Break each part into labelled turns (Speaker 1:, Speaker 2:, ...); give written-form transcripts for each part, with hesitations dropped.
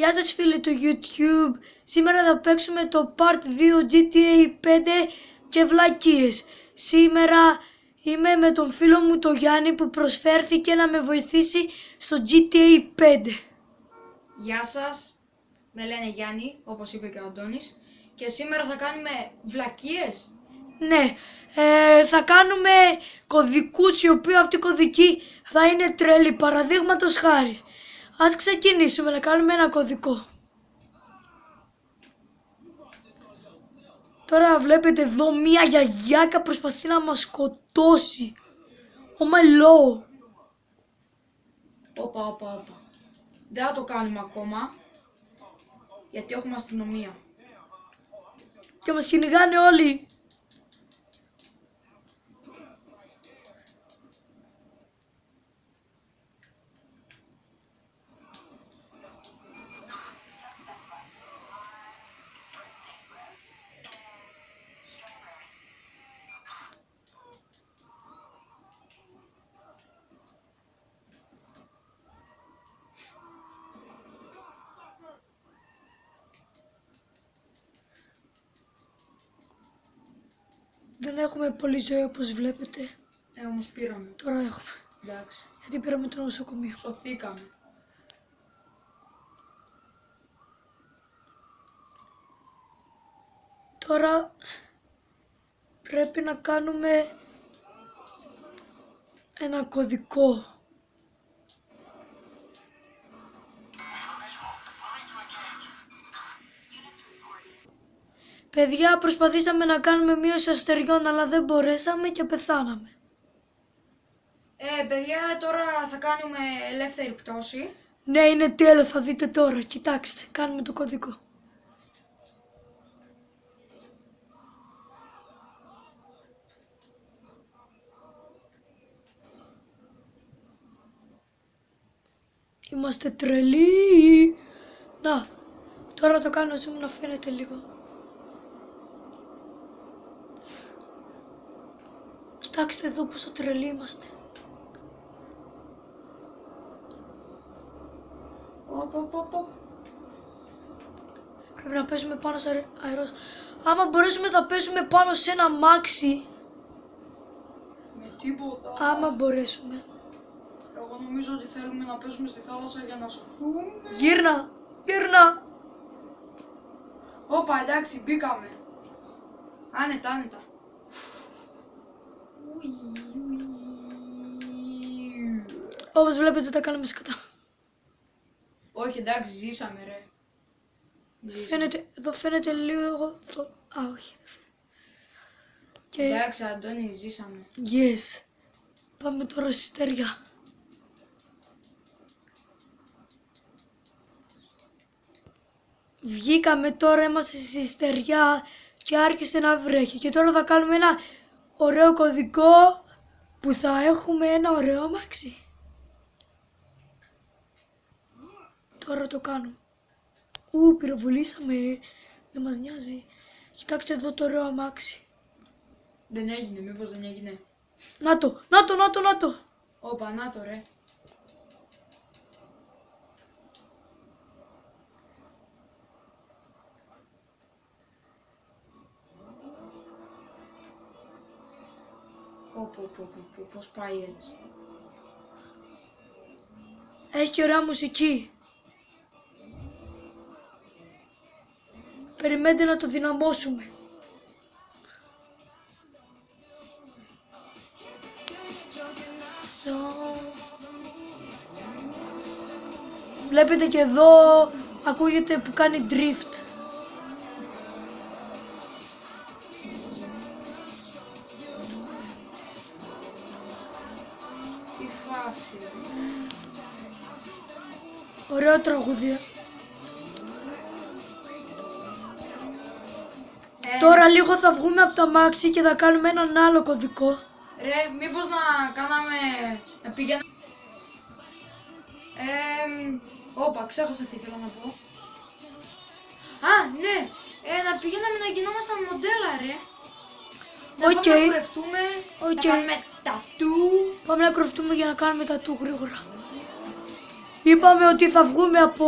Speaker 1: Γεια σας φίλοι του YouTube. Σήμερα θα παίξουμε το Part 2 GTA 5 και βλακίες. Σήμερα είμαι με τον φίλο μου τον Γιάννη που προσφέρθηκε να με βοηθήσει στο GTA 5.
Speaker 2: Γεια σας, με λένε Γιάννη, όπως είπε και ο Αντώνης. Και σήμερα θα κάνουμε βλακίες.
Speaker 1: Ναι, θα κάνουμε κωδικούς οι οποίοι αυτοί οι κωδικοί θα είναι τρελοί. Παραδείγματος χάρη, ας ξεκινήσουμε να κάνουμε ένα κωδικό. Τώρα βλέπετε εδώ μία γιαγιάκα προσπαθεί να μας σκοτώσει. Oh my lord.
Speaker 2: Όπα. Δεν θα το κάνουμε ακόμα, γιατί έχουμε αστυνομία.
Speaker 1: Και μας κυνηγάνε όλοι. Δεν έχουμε πολύ ζωή όπως βλέπετε.
Speaker 2: Όμως πήραμε.
Speaker 1: Τώρα έχουμε.
Speaker 2: Εντάξει.
Speaker 1: Γιατί πήραμε το νοσοκομείο.
Speaker 2: Σωθήκαμε.
Speaker 1: Τώρα πρέπει να κάνουμε ένα κωδικό. Παιδιά, προσπαθήσαμε να κάνουμε μείωση αστεριών αλλά δεν μπορέσαμε και πεθάναμε.
Speaker 2: Παιδιά, τώρα θα κάνουμε ελεύθερη πτώση.
Speaker 1: Ναι, είναι τέλος, θα δείτε τώρα. Κοιτάξτε, κάνουμε το κωδικό. Είμαστε τρελοί. Να, τώρα το κάνω zoom να φαίνεται λίγο. Κοιτάξτε εδώ πόσο τρελοί είμαστε.
Speaker 2: Οπ.
Speaker 1: Πρέπει να παίζουμε πάνω σε αερό. Άμα μπορέσουμε θα παίζουμε πάνω σε ένα αμάξι.
Speaker 2: Με τίποτα.
Speaker 1: Άμα μπορέσουμε.
Speaker 2: Εγώ νομίζω ότι θέλουμε να παίζουμε στη θάλασσα για να σωθούμε.
Speaker 1: Γύρνα.
Speaker 2: Όπα, εντάξει, μπήκαμε. Άνετα.
Speaker 1: Όπως βλέπετε τα κάνουμε σκατά.
Speaker 2: Όχι, εντάξει, ζήσαμε ρε.
Speaker 1: Φαίνεται, εδώ φαίνεται λίγο. Όχι, δεν φαίνεται. Και
Speaker 2: Εντάξει, Αντώνη, ζήσαμε.
Speaker 1: yes. Πάμε τώρα στη στεριά. Βγήκαμε τώρα, είμαστε στη στεριά και άρχισε να βρέχει. Και τώρα θα κάνουμε ένα ωραίο κωδικό που θα έχουμε ένα ωραίο αμάξι. Τώρα το κάνουμε. Πυροβολήσαμε. Δεν μας νοιάζει. Κοιτάξτε εδώ το ωραίο αμάξι.
Speaker 2: Δεν έγινε, μήπως δεν έγινε.
Speaker 1: Να το.
Speaker 2: Όπα, να το ρε. Πώς πάει έτσι.
Speaker 1: Έχει και ωραία μουσική. Περιμένετε να το δυναμώσουμε. Βλέπετε και εδώ ακούγεται που κάνει drift.
Speaker 2: Τι φάση.
Speaker 1: Ωραίο τραγούδι. Τώρα λίγο θα βγούμε από το αμάξι και θα κάνουμε έναν άλλο κωδικό.
Speaker 2: Ρε, μήπως να πηγαίνουμε. Όπα, ξέχασα τι ήθελα να πω. Α, ναι, να πηγαίναμε να γινόμασταν μοντέλα, ρε. Να πάμε να κουρευτούμε, να κάνουμε τατού.
Speaker 1: Πάμε να κουρευτούμε για να κάνουμε τατού γρήγορα. Είπαμε ότι θα βγούμε από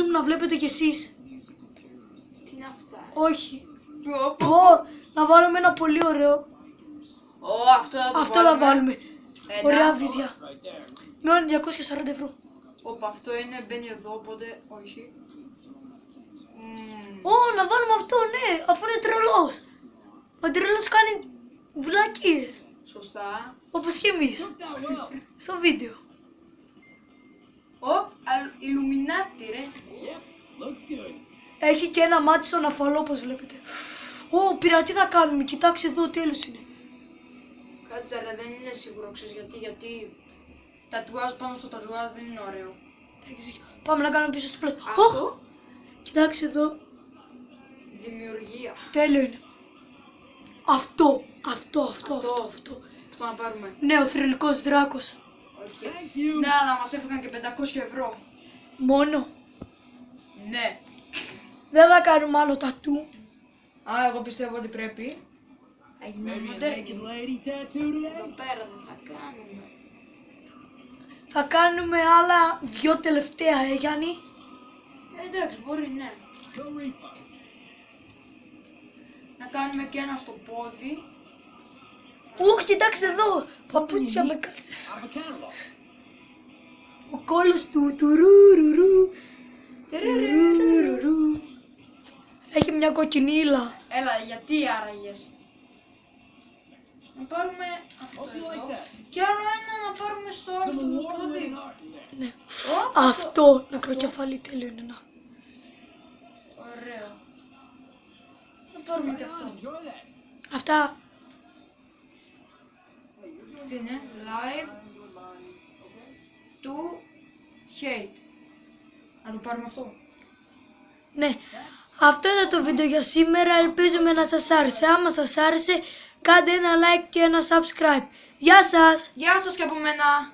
Speaker 1: zoom να βλέπετε κι εσείς.
Speaker 2: Τι είναι αυτά.
Speaker 1: Όχι.
Speaker 2: Πω.
Speaker 1: Να βάλουμε ένα πολύ ωραίο.
Speaker 2: Αυτό θα το
Speaker 1: Αυτό θα βάλουμε.
Speaker 2: Ένα.
Speaker 1: Ωραία βυζιά. Μειώνει 240 ευρώ.
Speaker 2: Όπα, αυτό είναι, μπαίνει εδώ, οπότε όχι.
Speaker 1: Να βάλουμε αυτό, ναι, αφού είναι τρελός. Ο τρελός κάνει βλακίες.
Speaker 2: Σωστά.
Speaker 1: Όπως και εμείς. Στο βίντεο.
Speaker 2: Ιλουμινάτι ρε.
Speaker 1: Έχει και ένα μάτι στον αφαλό, όπως βλέπετε. Πειρατή τι θα κάνουμε, κοιτάξτε εδώ, τέλος είναι.
Speaker 2: Κάτσε ρε, δεν είναι σίγουρο, ξέρεις γιατί τατουάζ πάνω στο τατουάζ δεν είναι ωραίο.
Speaker 1: Πάμε να κάνουμε πίσω στο πλάστο.
Speaker 2: Αυτό,
Speaker 1: Κοιτάξτε εδώ,
Speaker 2: δημιουργία.
Speaker 1: τέλειο είναι. Αυτό
Speaker 2: Να πάρουμε.
Speaker 1: Ναι, ο θρυλικός δράκος.
Speaker 2: Ναι, αλλά μας έφυγαν και 500 ευρώ.
Speaker 1: Μόνο.
Speaker 2: Ναι.
Speaker 1: Δεν θα κάνουμε άλλο τατού.
Speaker 2: Εγώ πιστεύω ότι πρέπει. Θα γίνουμε μοντέρνοι. Εδώ πέρα δεν θα κάνουμε.
Speaker 1: Θα κάνουμε άλλα 2 τελευταία, Γιάννη.
Speaker 2: Εντάξει, μπορεί, ναι. Να κάνουμε και ένα στο πόδι.
Speaker 1: Κοιτάξτε εδώ, παπούτσια με κάλτσες. Ο κόλλος του ρουρουρου. Έχει μια κοκκινίλα.
Speaker 2: Έλα, γιατί άραγες. Να πάρουμε αυτό εδώ. Και άλλο ένα να πάρουμε στο άλλο το πόδι.
Speaker 1: Ναι. Αυτό, νεκροκεφάλι, τέλειο είναι να.
Speaker 2: Ωραίο. Να πάρουμε και αυτό.
Speaker 1: Αυτά.
Speaker 2: Τι είναι, live to hate. Να το πάρουμε αυτό.
Speaker 1: Ναι, Αυτό ήταν το βίντεο για σήμερα. Ελπίζουμε να σας άρεσε. Άμα σας άρεσε, κάντε ένα like και ένα subscribe. Γεια σας!
Speaker 2: Γεια σας και από μένα.